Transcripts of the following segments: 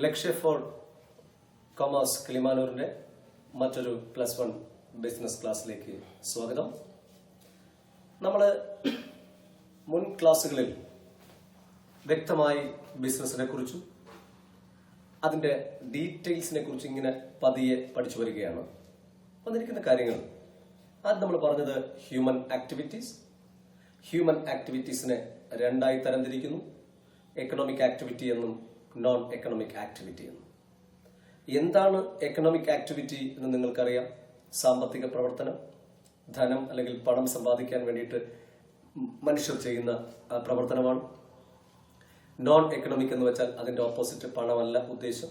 ലക്ഷ്യ four commerce കിളിമാനൂരിന്റെ മറ്റൊരു +1 business ക്ലാസ്സിലേക്ക് സ്വാഗതം. നമ്മൾ മുൻ ക്ലാസ്സുകളിൽ വ്യക്തമായി ബിസിനസിനെ കുറിച്ചും അതിന്റെ ഡീറ്റെയിൽസിനെ കുറിച്ച് ഇങ്ങനെ പതിയെ പഠിച്ചു വരികയാണ്. വന്നിരിക്കുന്ന കാര്യങ്ങൾ ആദ്യം നമ്മൾ പറഞ്ഞത് ഹ്യൂമൻ ആക്ടിവിറ്റീസ്. ഹ്യൂമൻ ആക്ടിവിറ്റീസിനെ രണ്ടായി തരംതിരിക്കുന്നു: എക്കണോമിക് ആക്ടിവിറ്റി എന്നും നോൺ എക്കണോമിക് ആക്ടിവിറ്റി എന്നും. എന്താണ് എക്കണോമിക് ആക്ടിവിറ്റി എന്ന് നിങ്ങൾക്കറിയാം. സാമ്പത്തിക പ്രവർത്തനം, ധനം അല്ലെങ്കിൽ പണം സമ്പാദിക്കാൻ വേണ്ടിയിട്ട് മനുഷ്യർ ചെയ്യുന്ന പ്രവർത്തനമാണ്. നോൺ എക്കണോമിക് എന്ന് വെച്ചാൽ അതിന്റെ ഓപ്പോസിറ്റ്, പണമല്ല ഉദ്ദേശം.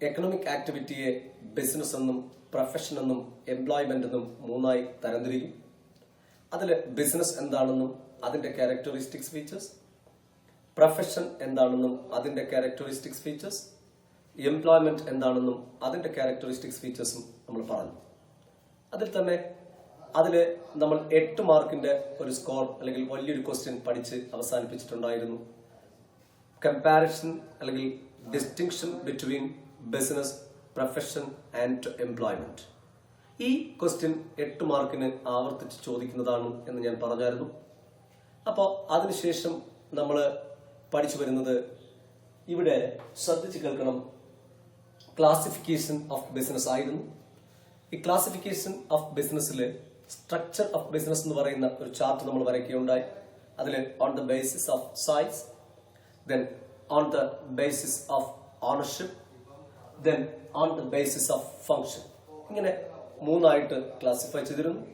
എക്കണോമിക് ആക്ടിവിറ്റിയെ ബിസിനസ് എന്നും പ്രൊഫഷൻ എന്നും എംപ്ലോയ്മെന്റ് എന്നും മൂന്നായി തരംതിരിക്കും. അതിൽ ബിസിനസ് എന്താണെന്നും അതിന്റെ ക്യാരക്ടറിസ്റ്റിക്സ് ഫീച്ചേഴ്സ്, പ്രൊഫഷൻ എന്താണെന്നും അതിന്റെ ക്യാരക്ടറിസ്റ്റിക്സ് ഫീച്ചേഴ്സ്, എംപ്ലോയ്മെന്റ് എന്താണെന്നും അതിന്റെ ക്യാരക്ടറിസ്റ്റിക്സ് ഫീച്ചേഴ്സും നമ്മൾ പറഞ്ഞു. അതിൽ നമ്മൾ 8 മാർക്കിന്റെ ഒരു സ്കോർ അല്ലെങ്കിൽ വലിയൊരു ക്വസ്റ്റ്യൻ പഠിച്ച് അവസാനിപ്പിച്ചിട്ടുണ്ടായിരുന്നു. കമ്പാരിസൺ അല്ലെങ്കിൽ distinction between business, profession and employment. ഈ ക്വസ്റ്റ്യൻ 8 മാർക്കിന് ആവർത്തിച്ച് ചോദിക്കുന്നതാണ് എന്ന് ഞാൻ പറഞ്ഞായിരുന്നു. അപ്പോൾ അതിനുശേഷം നമ്മൾ പഠിച്ചു വരുന്നത്, ഇവിടെ ശ്രദ്ധിച്ചു കേൾക്കണം, ക്ലാസിഫിക്കേഷൻ ഓഫ് ബിസിനസ് ആയിരുന്നു. ഈ ക്ലാസിഫിക്കേഷൻ ഓഫ് ബിസിനസ്സിൽ സ്ട്രക്ചർ ഓഫ് ബിസിനസ് എന്ന് പറയുന്ന ഒരു ചാർട്ട് നമ്മൾ വരയ്ക്കുകയുണ്ടായി. അതിൽ on the basis of size, then on the basis of ownership, then on the basis of function, ഇങ്ങനെ മൂന്നായിട്ട് ക്ലാസിഫൈ ചെയ്തിരുന്നു.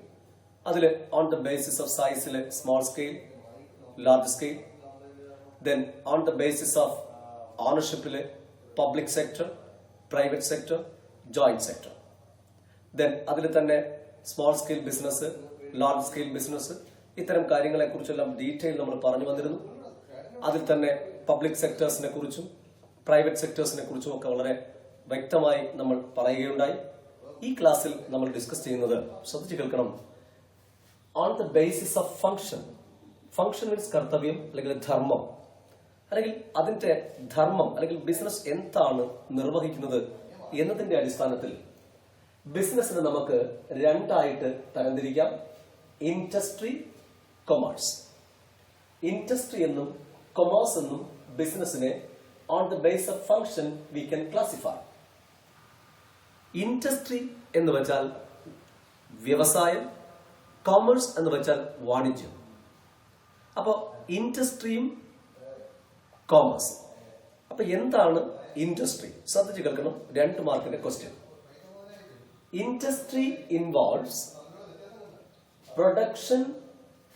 അതിൽ ഓൺ ദ ബേസിസ് ഓഫ് സൈസിൽ small scale, large scale, then on the basis of ownership public sector, private sector, joint sector, then അതിൽ തന്നെ small scale business, large scale business, ഇത്തരം കാര്യങ്ങളെ കുറിച്ചെല്ലാം detail നമ്മൾ പറഞ്ഞു വന്നിരുന്നു. അതിൽ തന്നെ പബ്ലിക് സെക്ടേഴ്സിനെ കുറിച്ചും പ്രൈവറ്റ് സെക്ടേഴ്സിനെ കുറിച്ചും ഒക്കെ വളരെ വ്യക്തമായി നമ്മൾ പറയുകയുണ്ടായി. ഈ ക്ലാസ്സിൽ നമ്മൾ ഡിസ്കസ് ചെയ്യുന്നത്, ശ്രദ്ധിച്ചു കേൾക്കണം, on the basis of function. Function means കർത്തവ്യം അല്ലെങ്കിൽ ധർമ്മം, അല്ലെങ്കിൽ അതിന്റെ ധർമ്മം അല്ലെങ്കിൽ ബിസിനസ് എന്താണ് നിർവഹിക്കുന്നത് എന്നതിന്റെ അടിസ്ഥാനത്തിൽ ബിസിനസിനെ നമുക്ക് രണ്ടായിട്ട് തരംതിരിക്കാം: ഇൻഡസ്ട്രി, കൊമേഴ്സ്. ഇൻഡസ്ട്രി എന്നും കൊമേഴ്സ് എന്നും ബിസിനസിനെ on the base of function we can classify. Industry എന്ന് വെച്ചാൽ വ്യവസായം, കൊമേഴ്സ് എന്ന് വെച്ചാൽ വാണിജ്യം. അപ്പോ ഇൻഡസ്ട്രിയും കോമേഴ്സ്. അപ്പൊ എന്താണ് ഇൻഡസ്ട്രി? ശ്രദ്ധിച്ചു കേൾക്കണം, 2 മാർക്കിന്റെ question. Industry involves production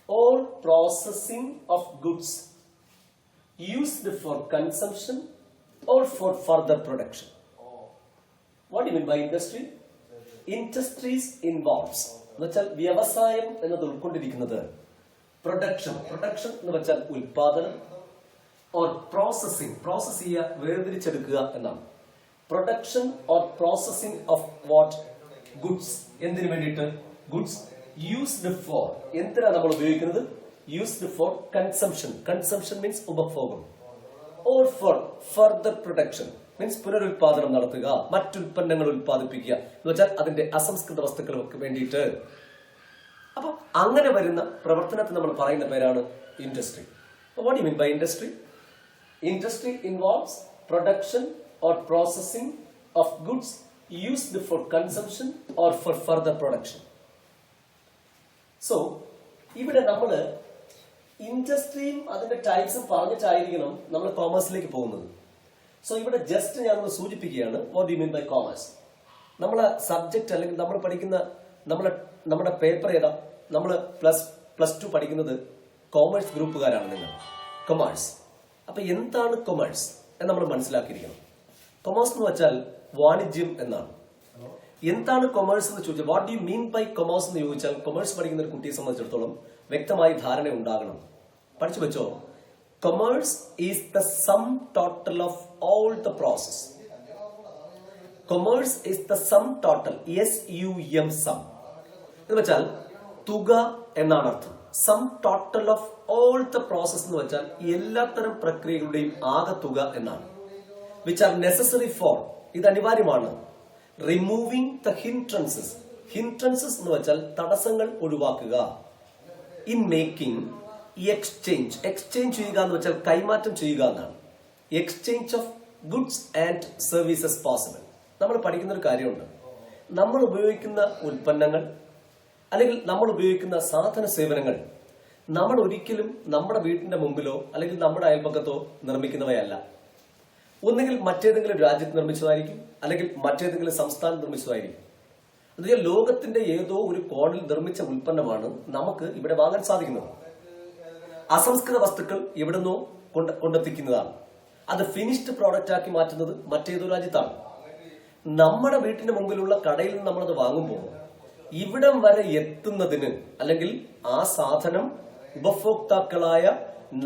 or processing of goods used for consumption or for further production. What you mean by industry? Industries involves എന്ന് വെച്ചാൽ വ്യവസായം എന്നത് ഉൾക്കൊണ്ടിരിക്കുന്നത് പ്രൊഡക്ഷൻ എന്ന് വെച്ചാൽ ഉൽപാദനം, ഓർ പ്രോസസിംഗ്, പ്രോസസ് ചെയ്യുക, വേർതിരിച്ചെടുക്കുക എന്നാണ്. Production or processing of what? Goods. എന്തിനു വേണ്ടിയിട്ട്? ഗുഡ്സ് യൂസ്ഡ് ഫോർ, എന്തിനാണ് നമ്മൾ ഉപയോഗിക്കുന്നത്? Used for consumption. Consumption means ഉപഭോഗം. Or for further production means പുനരുൽപാദനം നടത്തുക, മറ്റുൽപ്പന്നങ്ങൾ ഉൽപ്പാദിപ്പിക്കുക എന്ന് വെച്ചാൽ അതിന്റെ അസംസ്കൃത വസ്തുക്കൾക്ക് വേണ്ടിയിട്ട്. അപ്പൊ അങ്ങനെ വരുന്ന പ്രവർത്തനത്തെ നമ്മൾ പറയുന്ന പേരാണ് industry. What you mean by industry? Industry involves production or processing of goods used for consumption or for further production. So, ഇവിടെ നമ്മൾ ഇൻഡസ്ട്രിയും അതിന്റെ ടൈപ്സും പറഞ്ഞിട്ടായിരിക്കണം നമ്മൾ കോമേഴ്സിലേക്ക് പോകുന്നത്. സോ ഇവിടെ ജസ്റ്റ് ഞാൻ ഒന്ന് സൂചിപ്പിക്കുകയാണ്, what you mean by commerce. നമ്മളെ സബ്ജക്ട് അല്ലെങ്കിൽ നമ്മൾ പഠിക്കുന്ന നമ്മുടെ പേപ്പർ ഏതാ? നമ്മൾ പ്ലസ് 2 പഠിക്കുന്നത് കോമേഴ്സ് ഗ്രൂപ്പുകാരാണ് നിങ്ങൾ, കൊമേഴ്സ്. അപ്പൊ എന്താണ് കൊമേഴ്സ് എന്ന് നമ്മൾ മനസ്സിലാക്കിയിരിക്കണം. കൊമേഴ്സ് എന്ന് വെച്ചാൽ വാണിജ്യം എന്നാണ്. എന്താണ് കൊമേഴ്സ് എന്ന് ചോദിച്ചാൽ, what do you mean by commerce എന്ന് ചോദിച്ചാൽ, കൊമേഴ്സ് പഠിക്കുന്ന ഒരു കുട്ടിയെ സംബന്ധിച്ചിടത്തോളം വ്യക്തമായി ധാരണ ഉണ്ടാകണം. പഠിച്ചു വെച്ചോ, commerce is the sum total of all the process. Commerce is the sum total, SUM, sum എന്ന് വെച്ചാൽ തുക എന്നാണ് അർത്ഥം. Sum total of all the process എന്ന് വെച്ചാൽ എല്ലാത്തരം പ്രക്രിയകളുടെയും ആകെ തുക എന്നാണ്. വിച്ച് ആർ നെസസറി ഫോർ, ഇത് അനിവാര്യമാണ്. റിമൂവിംഗ് ദ ഹിൻട്രൻസസ്, ഹിൻട്രൻസസ് എന്ന് വെച്ചാൽ തടസ്സങ്ങൾ ഒഴിവാക്കുക. ഇൻ മേക്കിംഗ് എക്സ്ചേഞ്ച്, എക്സ്ചേഞ്ച് ചെയ്യുക എന്ന് വെച്ചാൽ കൈമാറ്റം ചെയ്യുക എന്നാണ്. Exchange of goods and services possible. നമ്മൾ പഠിക്കുന്ന ഒരു കാര്യമുണ്ട്, നമ്മൾ ഉപയോഗിക്കുന്ന ഉൽപ്പന്നങ്ങൾ അല്ലെങ്കിൽ നമ്മൾ ഉപയോഗിക്കുന്ന സാധന സേവനങ്ങൾ നമ്മൾ ഒരിക്കലും നമ്മുടെ വീട്ടിന്റെ മുമ്പിലോ അല്ലെങ്കിൽ നമ്മുടെ അയൽപക്കത്തോ നിർമ്മിക്കുന്നവയല്ല. ഒന്നുകിൽ മറ്റേതെങ്കിലും രാജ്യത്ത് നിർമ്മിച്ചതായിരിക്കും, അല്ലെങ്കിൽ മറ്റേതെങ്കിലും സംസ്ഥാനം നിർമ്മിച്ചതായിരിക്കും. എന്നുവെച്ചാൽ ലോകത്തിന്റെ ഏതോ ഒരു കോണിൽ നിർമ്മിച്ച ഉൽപ്പന്നമാണ് നമുക്ക് ഇവിടെ വാങ്ങാൻ സാധിക്കുന്നത്. അസംസ്കൃത വസ്തുക്കൾ എവിടുന്നോ കൊണ്ടെത്തിക്കുന്നതാണ്. അത് ഫിനിഷ്ഡ് പ്രോഡക്റ്റ് ആക്കി മാറ്റുന്നത് മറ്റേതോ രാജ്യത്താണ്. നമ്മുടെ വീട്ടിന്റെ മുമ്പിലുള്ള കടയിൽ നിന്ന് നമ്മളത് വാങ്ങുമ്പോൾ ഇവിടം വരെ എത്തുന്നതിന് അല്ലെങ്കിൽ ആ സാധനം ഉപഭോക്താക്കളായ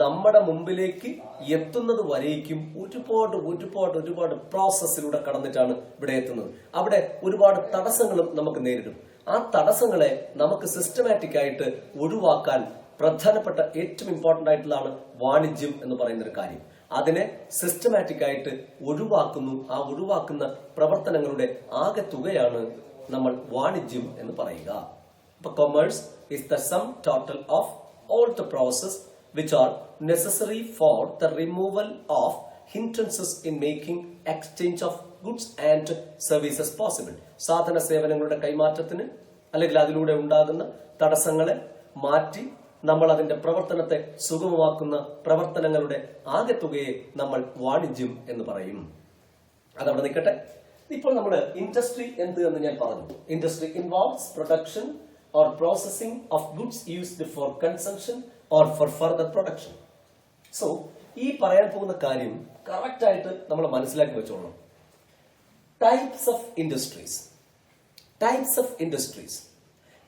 നമ്മുടെ മുമ്പിലേക്ക് എത്തുന്നത് വരേക്കും ഒരുപാട് പ്രോസസ്സിലൂടെ കടന്നിട്ടാണ് ഇവിടെ എത്തുന്നത്. അവിടെ ഒരുപാട് തടസ്സങ്ങളും നമുക്ക് നേരിടും. ആ തടസ്സങ്ങളെ നമുക്ക് സിസ്റ്റമാറ്റിക് ആയിട്ട് ഒഴിവാക്കാൻ പ്രധാനപ്പെട്ട ഏറ്റവും ഇമ്പോർട്ടന്റ് ആയിട്ടുള്ളതാണ് വാണിജ്യം എന്ന് പറയുന്ന ഒരു കാര്യം. അതിനെ സിസ്റ്റമാറ്റിക് ആയിട്ട് ഒഴിവാക്കുന്നു. ആ ഒഴിവാക്കുന്ന പ്രവർത്തനങ്ങളുടെ ആകെ തുകയാണ് നമ്മൾ വാണിജ്യം എന്ന് പറയുക. അപ്പൊ commerce is the sum total of all the process which are necessary for the removal of hindrances in making exchange of goods and services possible. സാധന സേവനങ്ങളുടെ കൈമാറ്റത്തിന് അല്ലെങ്കിൽ അതിലൂടെ ഉണ്ടാകുന്ന തടസ്സങ്ങളെ മാറ്റി നമ്മൾ അതിന്റെ പ്രവർത്തനത്തെ സുഗമമാക്കുന്ന പ്രവർത്തനങ്ങളുടെ ആകെ തുകയെ നമ്മൾ വാണിജ്യം എന്ന് പറയും. അതവിടെ നിൽക്കട്ടെ. ഇപ്പോൾ നമ്മൾ ഇൻഡസ്ട്രി എന്ത് എന്ന് ഞാൻ പറഞ്ഞു. Industry involves production or processing of goods used for consumption or for further production. So, ഈ പറയാൻ പോകുന്ന കാര്യം കറക്റ്റ് ആയിട്ട് നമ്മൾ മനസ്സിലാക്കി വെച്ചോളണം. Types of industries, types of industries,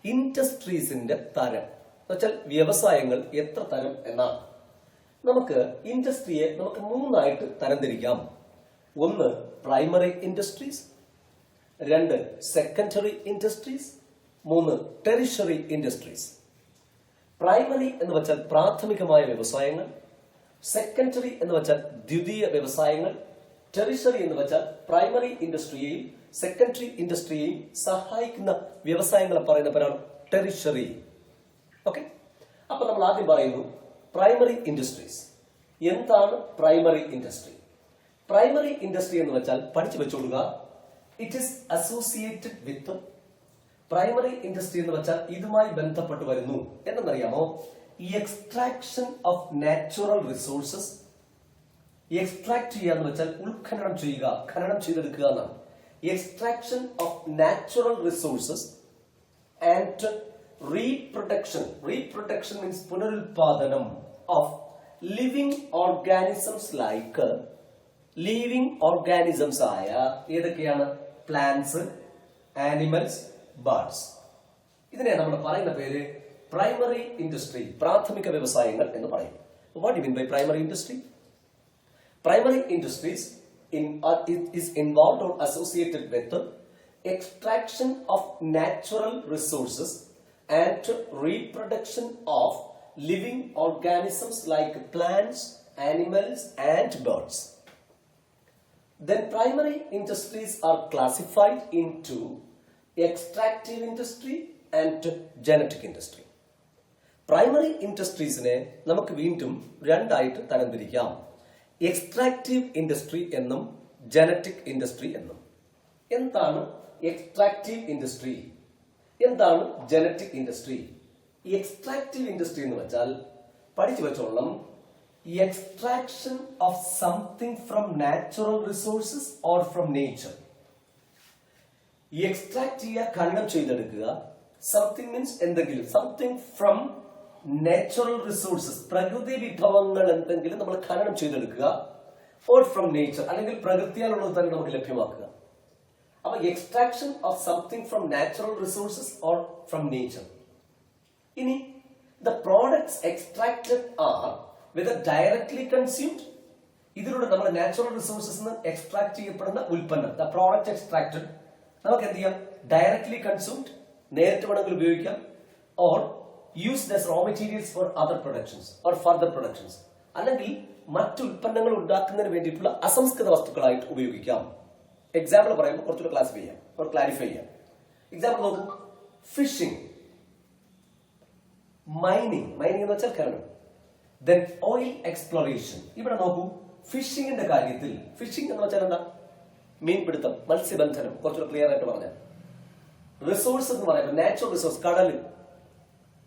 ഇൻഡസ്ട്രീസിന്റെ തരം എന്ന് വെച്ചാൽ വ്യവസായങ്ങൾ എത്ര തരം എന്നാണ്. നമുക്ക് ഇൻഡസ്ട്രിയെ നമുക്ക് മൂന്നായിട്ട് തരംതിരിക്കാം. ഒന്ന് പ്രൈമറി ഇൻഡസ്ട്രീസ്, രണ്ട് സെക്കൻഡറി ഇൻഡസ്ട്രീസ്, മൂന്ന് ടെറിഷറി ഇൻഡസ്ട്രീസ്. പ്രൈമറി എന്ന് വെച്ചാൽ പ്രാഥമികമായ വ്യവസായങ്ങൾ, സെക്കൻഡറി എന്ന് വെച്ചാൽ ദ്വിതീയ വ്യവസായങ്ങൾ, ടെറിഷറി എന്ന് വെച്ചാൽ പ്രൈമറി ഇൻഡസ്ട്രിയെയും സെക്കൻഡറി ഇൻഡസ്ട്രിയെയും സഹായിക്കുന്ന വ്യവസായങ്ങളെ പറയുന്ന പേരാണ് ടെറിഷറി. ഓക്കെ, അപ്പൊ നമ്മൾ ആദ്യം പറയുന്നു പ്രൈമറി ഇൻഡസ്ട്രീസ്. എന്താണ് പ്രൈമറി ഇൻഡസ്ട്രി? പ്രൈമറി ഇൻഡസ്ട്രി എന്ന് വെച്ചാൽ പഠിച്ചു വെച്ചോളുക. It is associated with, primary industry എന്ന് വെച്ചാൽ ഇതുമായി ബന്ധപ്പെട്ട് വരുന്നു. എന്തെന്നറിയാമോ? Extraction of natural resources. Extract ചെയ്യുക എന്ന് വെച്ചാൽ ഉത്ഖനനം ചെയ്യുക, ഖനനം ചെയ്തെടുക്കുക എന്നാണ്. Extraction of natural resources and reproduction. Reproduction means പുനരുൽപാദനം of living organisms. Like living organisms ആയ ഏതൊക്കെയാണ്? Plants, animals, birds. ഇതിനെ നമ്മൾ പറയുന്ന പേര് പ്രൈമറി ഇൻഡസ്ട്രി, പ്രാഥമിക വ്യവസായങ്ങൾ എന്ന് പറയും. What you mean by primary industry? Primary industries is involved or associated with extraction of natural resources and reproduction of living organisms like plants, animals and birds. Then primary industries are classified into extractive industry and genetic industry. Primary ഇൻഡസ്ട്രീസിനെ നമുക്ക് വീണ്ടും രണ്ടായിട്ട് തരംതിരിക്കാം. Extractive industry എന്നും genetic industry എന്നും. എന്താണ് extractive industry? എന്താണ് genetic industry? Extractive industry എന്ന് വെച്ചാൽ പഠിച്ചു വെച്ചോളണം, extraction of something from natural resources or from nature. Extract ചെയ്യുക, ഖനനം ചെയ്തെടുക്കുക. സംതിങ് മീൻസ് എന്തെങ്കിലും, സംതിങ് ഫ്രം നാച്ചുറൽ റിസോഴ്സസ്, പ്രകൃതി വിഭവങ്ങൾ എന്തെങ്കിലും നമ്മൾ ഖനനം ചെയ്തെടുക്കുക. ഓർ ഫ്രം നേച്ചർ, അല്ലെങ്കിൽ പ്രകൃതിയാലുള്ളത് തന്നെ നമുക്ക് ലഭ്യമാക്കുക. അപ്പൊ extraction of something from natural resources or from nature. ഇനി the products extracted are whether directly consumed. ഇതിലൂടെ നമ്മുടെ നാച്ചുറൽ റിസോഴ്സസ് നിന്ന് എക്സ്ട്രാക്ട് ചെയ്യപ്പെടുന്ന ഉൽപ്പന്നം, ദ പ്രോഡക്റ്റ് എക്സ്ട്രാക്റ്റഡ്, നമുക്ക് എന്ത് ചെയ്യാം? ഡയറക്ട്ലി കൺസ്യൂംഡ്, നേരിട്ട് വേണമെങ്കിൽ ഉപയോഗിക്കാം. Or used as raw materials for other productions or further productions. അല്ലെങ്കിൽ മറ്റു ഉൽപ്പന്നങ്ങൾ ഉണ്ടാക്കുന്നതിന് വേണ്ടിയിട്ടുള്ള അസംസ്കൃത വസ്തുക്കളായിട്ട് ഉപയോഗിക്കാം. എക്സാമ്പിൾ പറയുമ്പോൾ കുറച്ചുകൂടെ ക്ലാസിഫൈ ചെയ്യാം, ക്ലാരിഫൈ ചെയ്യാം. എക്സാമ്പിൾ നോക്കൂ, ഫിഷിംഗ്, മൈനിങ് എന്ന് വെച്ചാൽ ഖനനം. Then oil exploration. ഇവിടെ നോക്കൂ, ഫിഷിംഗിന്റെ കാര്യത്തിൽ ഫിഷിംഗ് എന്ന് വെച്ചാൽ എന്താ? മീൻപിടുത്തം, മത്സ്യബന്ധനം. കുറച്ചുകൂടെ ക്ലിയർ ആയിട്ട് പറഞ്ഞാൽ റിസോഴ്സ് എന്ന് പറയുമ്പോൾ നാച്ചുറൽ റിസോഴ്സ്, കടൽ,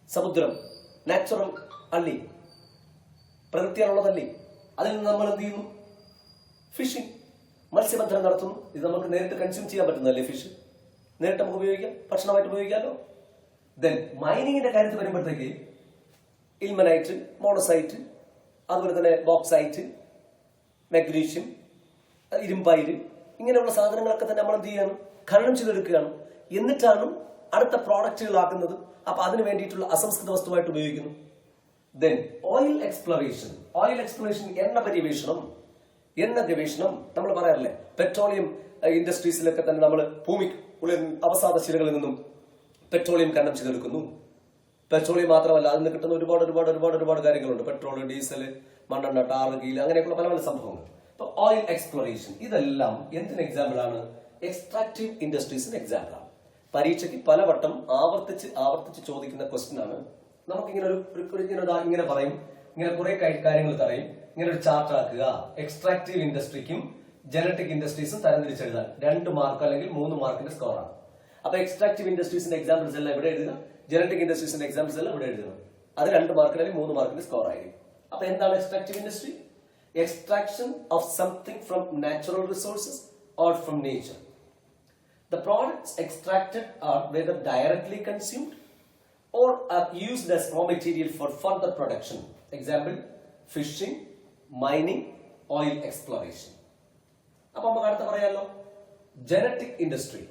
സമുദ്രം, നാച്ചുറൽ അള്ളി, പ്രകൃതിയാണുള്ളതല്ലേ, അതിൽ നിന്ന് നമ്മൾ എന്ത് ചെയ്യുന്നു? ഫിഷിംഗ്, മത്സ്യബന്ധനം നടത്തുന്നു. ഇത് നമുക്ക് നേരിട്ട് കൺസ്യൂം ചെയ്യാൻ പറ്റുന്നതല്ലേ ഫിഷ്? നേരിട്ട് നമുക്ക് ഉപയോഗിക്കാം, ഭക്ഷണമായിട്ട് ഉപയോഗിക്കാമല്ലോ. ദെൻ മൈനിങ്ങിന്റെ കാര്യത്തിൽ വരുമ്പോഴത്തേക്ക് ഇൽമനൈറ്റ്, മോണസൈറ്റ്, അതുപോലെ തന്നെ ബോക്സൈറ്റ്, മഗ്നീഷ്യം, ഇരുമ്പയിര്, ഇങ്ങനെയുള്ള സാധനങ്ങളൊക്കെ തന്നെ നമ്മൾ എന്ത് ചെയ്യണം? ഖനനം ചെയ്തെടുക്കുകയാണ്. എന്നിട്ടാണ് അടുത്ത പ്രോഡക്റ്റുകളാക്കുന്നത്. അപ്പൊ അതിന് വേണ്ടിയിട്ടുള്ള അസംസ്കൃത വസ്തുവായിട്ട് ഉപയോഗിക്കുന്നു. Then oil exploration. എണ്ണ പര്യവേഷണം, എണ്ണ ഗവേഷണം. നമ്മൾ പറയാറില്ലേ, പെട്രോളിയം ഇൻഡസ്ട്രീസിലൊക്കെ തന്നെ നമ്മൾ ഭൂമി അവസാദ ശിലകളിൽ നിന്നും പെട്രോളിയം ഖനനം ചെയ്തെടുക്കുന്നു. പെട്രോളിയം മാത്രമല്ല, അതിൽ നിന്ന് കിട്ടുന്ന ഒരുപാട് കാര്യങ്ങളുണ്ട്. പെട്രോൾ, ഡീസൽ, മണ്ണെണ്ണ, ടാർ, ഗീൽ, അങ്ങനെയൊക്കെയുള്ള പല സംഭവങ്ങൾ. അപ്പൊ ഓയിൽ എക്സ്പ്ലോറേഷൻ ഇതെല്ലാം എന്തിന് എക്സാമ്പിൾ ആണ്? എക്സ്ട്രാക്റ്റീവ് ഇൻഡസ്ട്രീസിന് എക്സാമ്പിൾ ആണ്. പരീക്ഷയ്ക്ക് പലവട്ടം ആവർത്തിച്ച് ചോദിക്കുന്ന ക്വസ്റ്റ്യൻ ആണ്. നമുക്കിങ്ങനെ ഇങ്ങനെ പറയും, ഇങ്ങനെ കുറെ കാര്യങ്ങൾ പറയും, ഇങ്ങനെ ഒരു ചാർട്ട് ആക്കുക. എക്സ്ട്രാക്റ്റീവ് ഇൻഡസ്ട്രിക്കും ജനറ്റിക് ഇൻഡസ്ട്രീസും തരംതിരിച്ചെഴുതാൻ 2 മാർക്ക് അല്ലെങ്കിൽ 3 മാർക്കിന്റെ സ്കോറാണ്. അപ്പൊ എക്സ്ട്രാക്റ്റീവ് ഇൻഡസ്ട്രീസിന്റെ എക്സാമ്പിൾസ് എല്ലാം ഇവിടെ എഴുതുക, ജനറ്റിക് ഇൻഡസ്ട്രീസിന്റെ എക്സാമ്പിൾസ് എല്ലാം ഇവിടെ എഴുതുക. അത് 2 മാർക്ക് അല്ലെങ്കിൽ 3 മാർക്കിന്റെ സ്കോർ ആയിരിക്കും. അപ്പൊ എന്താണ് extractive industry? Extraction of something from natural resources or from nature. The products extracted are whether directly consumed or are used as raw material for further production. Example, fishing, mining, oil exploration. അപ്പൊ നമുക്ക് അടുത്ത പറയാലോ, genetic industry.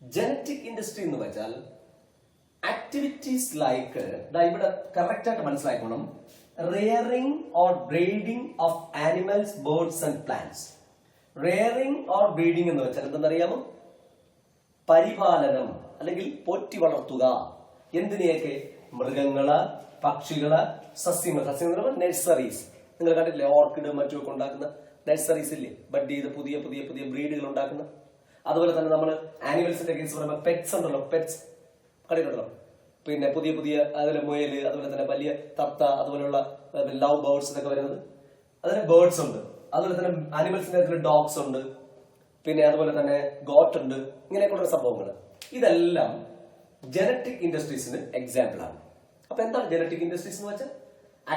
Genetic industry എന്ന് വെച്ചാൽ activities like, ഇവിടെ correct ആയിട്ട് മനസ്സിലാക്കണം, rearing or breeding of animals, birds and plants. Rearing or breeding എന്ന് വെച്ചാൽ എന്തെന്നറിയാമോ? പരിപാലനം അല്ലെങ്കിൽ പോറ്റി വളർത്തുക. എന്തിനെയൊക്കെ? മൃഗങ്ങള്, പക്ഷികള്, സസ്യങ്ങൾ. നഴ്സറീസ്. നിങ്ങൾ കണ്ടിട്ടില്ലേ, ഓർക്കിഡ് മറ്റുമൊക്കെ ഉണ്ടാക്കുന്ന നഴ്സറീസ് ഇല്ലേ? ബഡ് ചെയ്ത് പുതിയ ബ്രീഡുകൾ ഉണ്ടാക്കുന്ന. അതുപോലെ തന്നെ നമ്മൾ ആനിമൽസിന്റെ കേസ് പറയുമ്പോൾ പെറ്റ്സ് ഉണ്ടല്ലോ, പെറ്റ്സ് കണ്ടിട്ടുണ്ടല്ലോ. പിന്നെ പുതിയ അതുപോലെ മുയല്, അതുപോലെ തന്നെ വലിയ തത്ത, അതുപോലെയുള്ള ലവ് ബേർഡ്സ് എന്നൊക്കെ വരുന്നത്. അതിന് ബേർഡ്സ് ഉണ്ട്. അതുപോലെ തന്നെ ആനിമൽസിന്റെ കാര്യത്തിൽ ഡോഗ്സ് ഉണ്ട്, പിന്നെ അതുപോലെ തന്നെ ഗോട്ട് ഉണ്ട്. ഇങ്ങനെയൊക്കെയുള്ള സംഭവങ്ങൾ ഇതെല്ലാം ജനറ്റിക് ഇൻഡസ്ട്രീസിന് എക്സാമ്പിൾ ആണ്. അപ്പൊ എന്താണ് ജനറ്റിക് ഇൻഡസ്ട്രീസ് എന്ന് വെച്ചാൽ?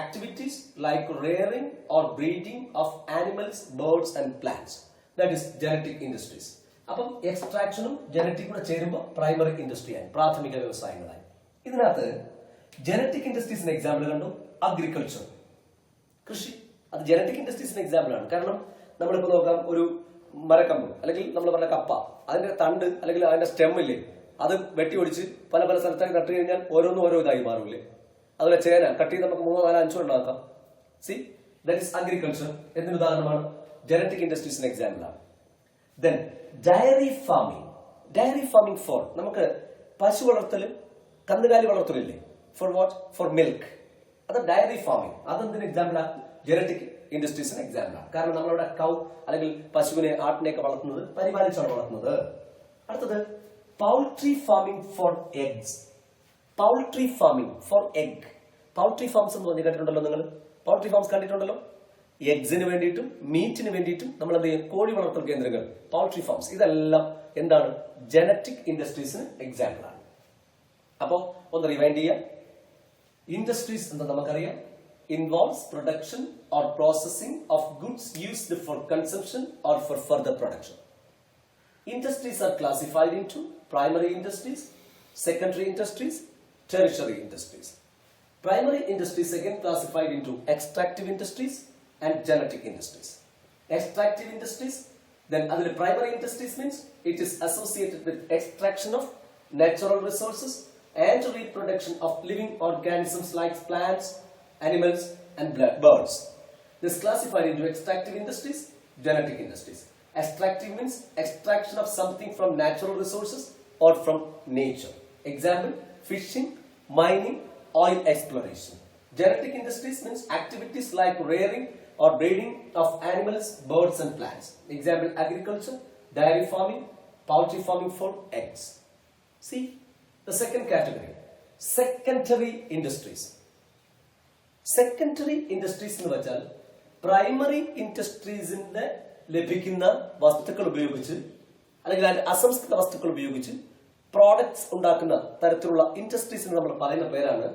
Activities like rearing or breeding of animals, birds and plants. That is genetic industries. അപ്പം എക്സ്ട്രാക്ഷനും ജനറ്റിക് കൂടെ ചേരുമ്പോൾ പ്രൈമറി ഇൻഡസ്ട്രി ആയി, പ്രാഥമിക വ്യവസായങ്ങളായി. ഇതിനകത്ത് ജനറ്റിക് ഇൻഡസ്ട്രീസിന് എക്സാമ്പിൾ കണ്ടു. അഗ്രികൾച്ചർ, കൃഷി, അത് ജനറ്റിക് ഇൻഡസ്ട്രീസിന് എക്സാമ്പിൾ ആണ്. കാരണം നമ്മളിപ്പോ നോക്കാം, ഒരു മരക്കമ്പ് അല്ലെങ്കിൽ നമ്മൾ പറഞ്ഞ കപ്പ, അതിന്റെ തണ്ട് അല്ലെങ്കിൽ അതിന്റെ സ്റ്റെം ഇല്ലേ, അത് വെട്ടി ഒടിച്ച് പല സ്ഥലത്തായി നട്ടു കഴിഞ്ഞാൽ ഓരോ ഇതായി മാറൂലേ. അതുപോലെ ചേന കട്ട് ചെയ്ത് നമുക്ക് 3, 4, 5 ഉണ്ടാക്കാം. See, that is agriculture. എന്നൊരു ഉദാഹരണമാണ്, ജനറ്റിക് ഇൻഡസ്ട്രീസിന് എക്സാമ്പിൾ ആണ്. ദെൻ ഡയറി ഫാമിംഗ് ഫോർ, നമുക്ക് പശു വളർത്തല്, കന്നുകാലി വളർത്തലില്ലേ, ഫോർ വാട്ട്? For milk. അത് ഡയറി ഫാമിംഗ്. അതെന്തിന് എക്സാമ്പിളാണ്? ജനറ്റിക് ഇൻഡസ്ട്രീസിന് എക്സാമ്പിൾ ആണ്. കാരണം നമ്മളിവിടെ കൗ അല്ലെങ്കിൽ പശുവിനെ, ആട്ടിനെയൊക്കെ വളർത്തുന്നത് പരിപാലിച്ചാണ് വളർത്തുന്നത്. അടുത്തത് poultry farming for eggs. Poultry farms എന്ന് പറഞ്ഞ് കേട്ടിട്ടുണ്ടല്ലോ നിങ്ങൾ? പൗൾട്രി ഫാംസ് കണ്ടിട്ടുണ്ടല്ലോ? എഗ്സിന് വേണ്ടിയിട്ടും മീറ്റിന് വേണ്ടിയിട്ടും നമ്മൾ എന്ത് ചെയ്യും? കോഴി വളർത്തൽ കേന്ദ്രങ്ങൾ, പൗൾട്രി ഫാംസ്. ഇതെല്ലാം എന്താണ്? ജനറ്റിക് ഇൻഡസ്ട്രീസിന് എക്സാമ്പിൾ ആണ്. അപ്പോ ഒന്ന് റിവൈൻഡ് ചെയ്യാം. ഇൻഡസ്ട്രീസ് എന്താ നമുക്കറിയാം? Involves production or processing of goods used for consumption or for further production. Industries are classified into primary industries, secondary industries, tertiary industries. Primary industries again classified into extractive industries and genetic industries. Extractive industries, then other primary industries means it is associated with extraction of natural resources and reproduction of living organisms like plants, animals and birds. This is classified into extractive industries, genetic industries. Extractive means extraction of something from natural resources or from nature. Example, fishing, mining, oil exploration. Genetic industries means activities like rearing or breeding of animals, birds and plants. Example, agriculture, dairy farming, poultry farming for eggs. See, the second category, secondary industries. Secondary industries എന്ന് വെച്ചാൽ primary ഇൻഡസ്ട്രീസിന്റെ ലഭിക്കുന്ന വസ്തുക്കൾ ഉപയോഗിച്ച് അല്ലെങ്കിൽ അതിന്റെ അസംസ്കൃത വസ്തുക്കൾ ഉപയോഗിച്ച് പ്രോഡക്ട്സ് ഉണ്ടാക്കുന്ന തരത്തിലുള്ള ഇൻഡസ്ട്രീസിന് നമ്മൾ പറയുന്ന പേരാണ്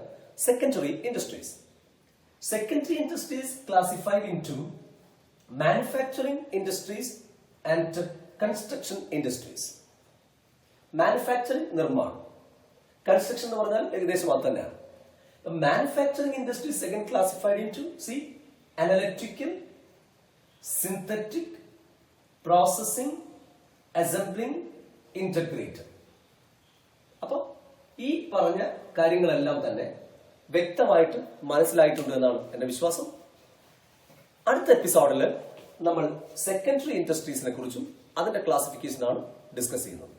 secondary industries. Secondary industries classified into manufacturing industries and construction industries. Manufacturing നിർമ്മാണം, കൺസ്ട്രക്ഷൻ എന്ന് പറഞ്ഞാൽ ഏകദേശം അത് തന്നെയാണ്. Manufacturing industries second classified into C analytical, synthetic, processing, assembling, integrated. അപ്പോൾ ഈ പറഞ്ഞ കാര്യങ്ങളെല്ലാം തന്നെ വ്യക്തമായിട്ട് മനസ്സിലായിട്ടുണ്ട് എന്നാണ് എന്റെ വിശ്വാസം. അടുത്ത എപ്പിസോഡിൽ നമ്മൾ സെക്കൻഡറി ഇൻഡസ്ട്രീസിനെ കുറിച്ചും അതിന്റെ ക്ലാസിഫിക്കേഷനാണ് ഡിസ്കസ് ചെയ്യുന്നത്.